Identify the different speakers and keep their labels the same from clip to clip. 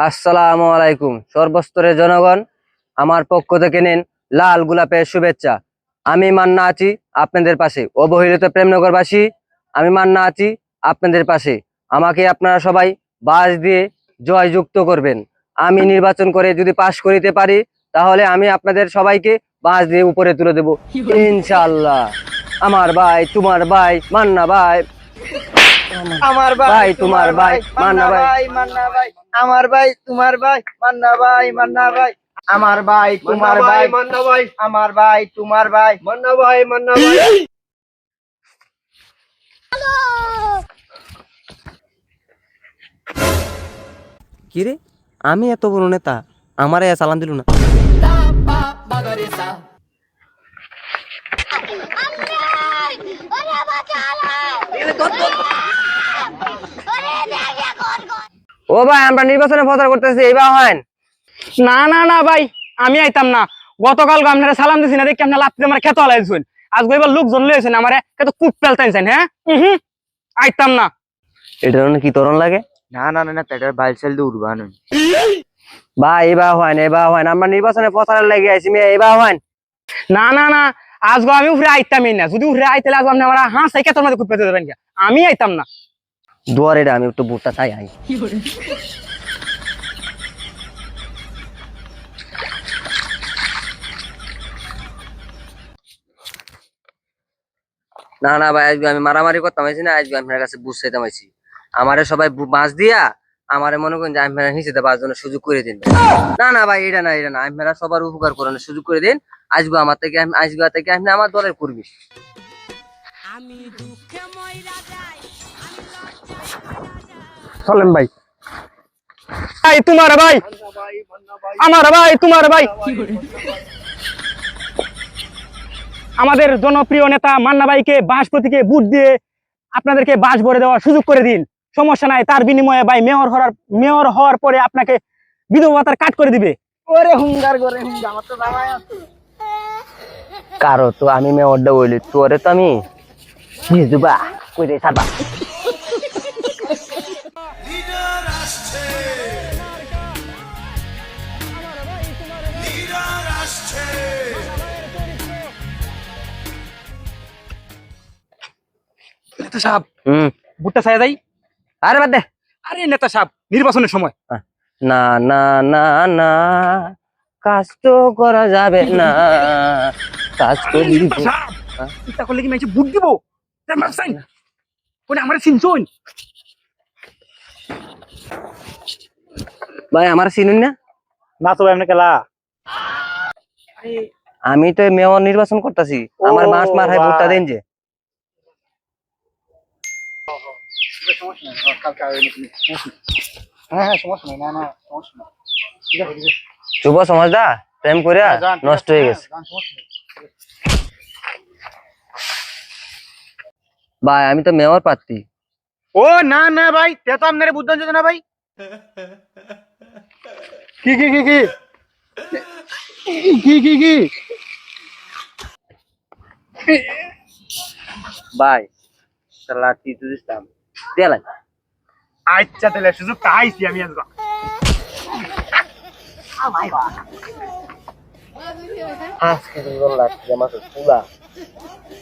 Speaker 1: আসসালামু আলাইকুম সর্বস্তরের জনগণ, আমার পক্ষ থেকে নিন লাল গোলাপের শুভেচ্ছা। আমি মান্না আছি আপনাদের পাশে। অবহেলিত প্রেমনগরবাসী, আমি মান্না আছি আপনাদের পাশে। আমাকে আপনারা সবাই বাস দিয়ে জয়যুক্ত করবেন। আমি নির্বাচন করে যদি পাশ করিতে পারি, তাহলে আমি আপনাদের সবাইকে বাস দিয়ে উপরে তুলে দেব ইনশাআল্লাহ। আমার ভাই তোমার ভাই মান্না ভাই,
Speaker 2: আমার
Speaker 1: ভাই তোমার ভাই মান্না ভাই,
Speaker 2: মান্না ভাই, আমার ভাই তোমার ভাই মান্না ভাই, মান্না ভাই, আমার ভাই তোমার ভাই মান্না ভাই, আমার ভাই তোমার ভাই মান্না ভাই, মান্না ভাই।
Speaker 1: কি রে, আমি এত বড় নেতা, আমারে সালাম দিল না। ও ভাই, আমরা নির্বাচনে প্রচার করতেছি, এইবার হয়
Speaker 3: না না না ভাই, আমি আইতাম না। গতকাল আপনারা সালাম দিছি না, দেখি আপনার লাত্তি আমার খেতে হলাইছেন। আজ এবার লোকজন লইছেন আমার কত কুপ পেলতাইছেন। হ্যাঁ আইতাম না।
Speaker 1: এটার কি তরণ লাগে?
Speaker 2: না না না, তাদের বাইসেল দিয়ে উড়বান
Speaker 1: ভাই এবার হয় না, এবার হয় না, আমরা নির্বাচনে প্রচারের লাগে আইছি, এবার হয়
Speaker 3: না না না, আজকে আমি উঠে আইতামই না। যদি উঠে আইতালে আজ আপনি আমার হাঁ সাই খেতের মধ্যে কুপ পেতে দেবেন। আমি আইতাম না।
Speaker 1: দুয়ারে আমি একটু ভোটটা চাই আই। না না ভাই, আজকে আমি মারামারি করতাম আইছি না, আজকে আপনার কাছে বুঝ চাইতাম আইছি। আমারে সবাই বাঁশ দিয়া আমারে মনে করেন যে আপনারা হিসেবে দেওয়ার জন্য সুযোগ করে দিন। না না ভাই, এটা না, এটা না, আপনারা সবার উপকার করানোর সুযোগ করে দিন। আজকে আমার থেকে, আজকে থেকে আপনি আমার দলের কর্মী।
Speaker 3: চলেন ভাই। ভাই তোমার ভাই, আমার ভাই তোমার ভাই, আমাদের জনপ্রিয় নেতা মান্না ভাইকে বাস প্রতীকে ভোট দিয়ে আপনাদেরকে বাস ভরে দেওয়ার সুযোগ করে দিন। সমস্যা নাই, তার বিনিময়ে ভাই মেয়র হওয়ার পরে আপনাকে বিধবা ভাতার কাট করে দিবে।
Speaker 2: ওরে হুঙ্গার করে হুঙ্গা, আমার তো জামাই আছে।
Speaker 1: কারো তো আমি মেয়রটা বলি, তোরে তো আমি বুঝবা কই রে সাবা।
Speaker 3: নেতা সাহেব, ভোটটা চাই যাই।
Speaker 1: আরে বাদ দে।
Speaker 3: আরে নেতা সাহেব, নির্বাচনের সময়।
Speaker 1: না না না না, কাজ তো করা যাবে না, কাজ করি।
Speaker 3: চিন্তা করলে কি মেয়ে ভোট দিব? আমার চিনছুন
Speaker 1: ভাই, আমার চিনুন না?
Speaker 3: না তো ভাই, কেলা
Speaker 1: আমি তো মেয়র নির্বাচন করতেছি, আমার মাস মার হয় ভোটটা দেন যে। যুব সমাজটা প্রেম করে নষ্ট হয়ে গেছে ভাই, আমি তো মেয়র প্রার্থী।
Speaker 3: ও না না ভাই, তে তো আপনারে বুঝছেন না ভাই। কি কি কি কি কি কি কি
Speaker 1: ভাই লাঠি দিতাম দেলাই।
Speaker 3: আচ্ছা তাহলে সুযোগ পাইছি আমি আজ।
Speaker 1: আজকে লাঠি আমার পুলা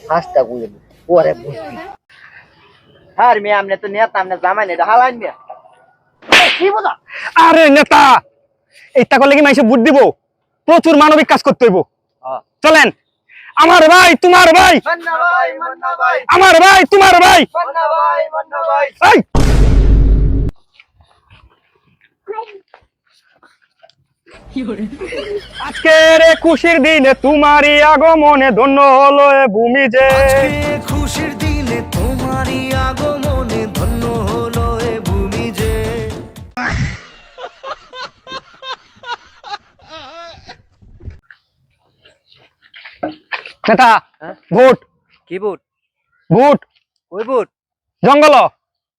Speaker 1: হাসটা গুলে পরে বুঝবি।
Speaker 2: আর মেয়ে আমনে তো নেতা, আমনে জামাই নেতা হালাইন মেয়ে। কি বোঝা?
Speaker 3: আরে নেতা, এইটা করলে কি মাইসে ভোট দিব? প্রচুর মানবিক কাজ করতে হইব। চলেন। আমার ভাই তোমার ভাই,
Speaker 2: মান্না ভাই, মান্না ভাই,
Speaker 3: আমার ভাই তোমার ভাই,
Speaker 2: মান্না ভাই, মান্না ভাই।
Speaker 3: এই আজকের খুশির দিনে তোমারই আগমনে ধন্য হলো এ ভূমি যে।
Speaker 4: খুশির দিনে তোমারই আগমনে ধন্য হলো এ ভূমি যে।
Speaker 3: নেতা, ভোট।
Speaker 1: কি বুট?
Speaker 3: ভোট
Speaker 1: ওই বুট
Speaker 3: জঙ্গল।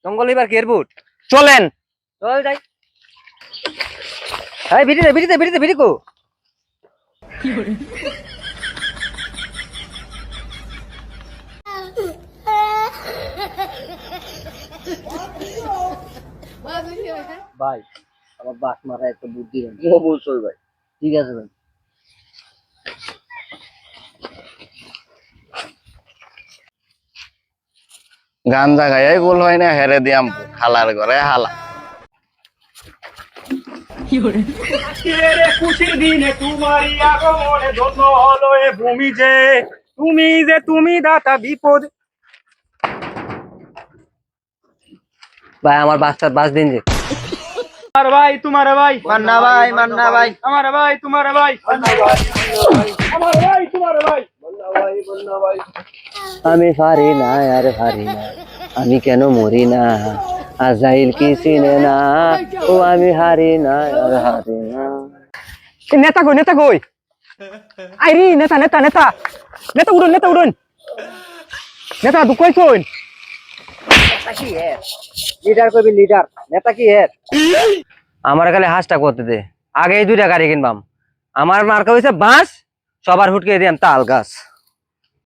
Speaker 1: জঙ্গল এবার কের বুট?
Speaker 3: চলেন।
Speaker 1: চল যাই। এই ভিড়ি দে, ভিড়ি দে, ভিড়ি দে, ভিড়ি কো। ভাই আমার বাস মারা একটা বুদ্ধি দেন।
Speaker 2: অবশ্যই ভাই।
Speaker 1: ঠিক আছে ভাই।
Speaker 5: গাঞ্জা খাইয়াই গোল হয় না, হেরে দিয়াম হালার ঘরে হালা।
Speaker 3: খুশির দিনে তোমারই আগমনে ধন্য হলো এ ভূমি যে, তুমি দাতা বিপদ।
Speaker 1: ভাই আমার বাসটার বাস দিন যে।
Speaker 3: তোমার ভাই তোমার ভাই
Speaker 2: মান্না ভাই মান্না ভাই
Speaker 3: আমার ভাই তোমার ভাই আমার ভাই তোমার ভাই।
Speaker 1: আমি পারি না আর পারি না, আমি কেন মরি না, আজাইল কি চিনে না, ও আমি হারি না আর হারি না।
Speaker 3: এ নেতা কই আইরি নেতা নেতা নেতা নেতা উড়ুন নেতা দু কইছুন।
Speaker 1: লিডার কবি লিডার, নেতা কি এর? আমার খালি হাঁসটা করতে দে, আগেই 2টা গাড়ি কিনবাম। আমার মার্কা হইছে বাস, সবার হুটকে দিয়াম তাল গাছ।